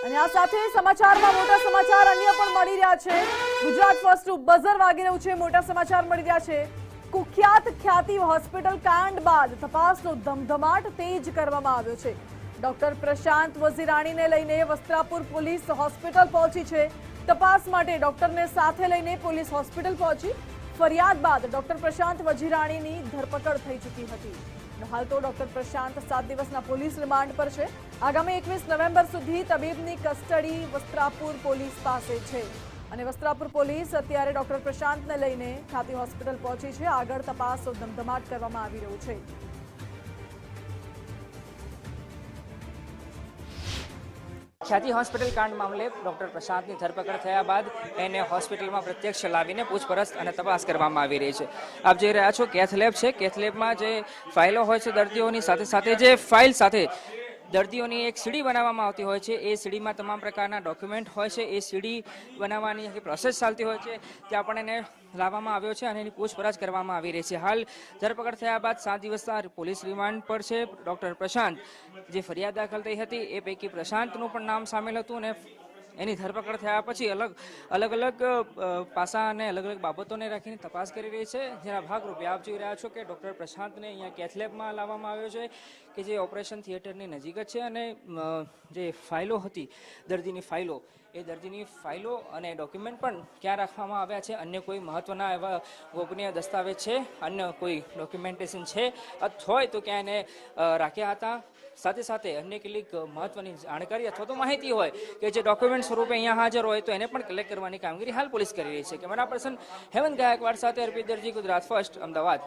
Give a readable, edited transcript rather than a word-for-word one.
અને આ સાથે સમાચારમાં મોટા સમાચાર અન્ય પણ મળી રહ્યા છે। ગુજરાત ફર્સ્ટ બઝર વાગી રહ્યું છે। મોટા સમાચાર મળી રહ્યા છે। કુખ્યાત ખ્યાતિ હોસ્પિટલ કાંડ બાદ તપાસનો ધમધમાટ તેજ કરવામાં આવ્યો છે। ડોક્ટર પ્રશાંત વજીરાણીને લઈને વસ્ત્રાપુર પોલીસ હોસ્પિટલ પહોંચી છે। તપાસ માટે ડોક્ટરને સાથે લઈને પોલીસ હોસ્પિટલ પહોંચી। ફરિયાદ બાદ ડોક્ટર પ્રશાંત વજીરાણીની ધરપકડ થઈ ચૂકી હતી। हाल तो डॉक्टर प्रशांत 7 दिवसना पोलीस रिमांड पर है। आगामी 21 नवेम्बर सुधी तबीबनी कस्टडी वस्त्रापुर पोलीस पासे छे અને વસ્ત્રાપુર પોલીસ અત્યારે ડોક્ટર પ્રશાંતને લઈને ખ્યાતિ હોસ્પિટલ પહોંચી છે। આગળ તપાસ ધમધમાટ કરવામાં આવી રહ્યું છે। ખ્યાતિ હોસ્પિટલ કાંડ મામલે ડોક્ટર પ્રશાંતની ધરપકડ થયા બાદ એને હોસ્પિટલમાં પ્રત્યક્ષ લાવીને પૂછપરછ અને તપાસ કરવામાં આવી રહી છે। આપ જોઈ રહ્યા છો કેથ લેબ છે। કેથ લેબમાં જે ફાઇલો હોય છે દર્દીઓની સાથે સાથે જે ફાઇલ સાથે દર્દીઓની એક સીડી બનાવવામાં આવતી હોય છે। એ સીડીમાં તમામ પ્રકારના ડોક્યુમેન્ટ હોય છે। એ સીડી બનાવવાની જે પ્રોસેસ ચાલતી હોય છે ત્યાં પણ એને લાવવામાં આવ્યો છે અને એની પૂછપરછ કરવામાં આવી રહી છે। હાલ ધરપકડ થયા બાદ 7 દિવસના પોલીસ રિમાન્ડ પર છે ડોક્ટર પ્રશાંત। જે ફરિયાદ દાખલ થઈ હતી એ પૈકી પ્રશાંતનું પણ નામ સામેલ હતું અને એની ધરપકડ થયા પછી અલગ અલગ પાસા અને અલગ અલગ બાબતોને રાખીને તપાસ કરી રહી છે। જેના ભાગરૂપે આપ જોઈ રહ્યા છો કે ડૉક્ટર પ્રશાંતને અહીંયા કેથ લેબમાં લાવવામાં આવ્યો છે કે જે ઓપરેશન થિયેટરની નજીક જ છે અને જે ફાઇલો હતી દર્દીની ફાઇલો એ દર્દીની ફાઇલો અને ડોક્યુમેન્ટ પણ ક્યાં રાખવામાં આવ્યા છે, અન્ય કોઈ મહત્વના એવા ગોપનીય દસ્તાવેજ છે, અન્ય કોઈ ડોક્યુમેન્ટેશન છે હોય તો ક્યાં એને રાખ્યા હતા। સાથે સાથે અન્ય કેટલીક મહત્વની જાણકારી અથવા તો માહિતી હોય કે જે ડોક્યુમેન્ટ સ્વરૂપે અહીંયા હાજર હોય તો એને પણ કલેક્ટ કરવાની કામગીરી હાલ પોલીસ કરી રહી છે। કેમેરા પર્સન હેમંત ગાયકવાડ સાથે અર્પિત દરજી, ગુજરાત ફર્સ્ટ, અમદાવાદ।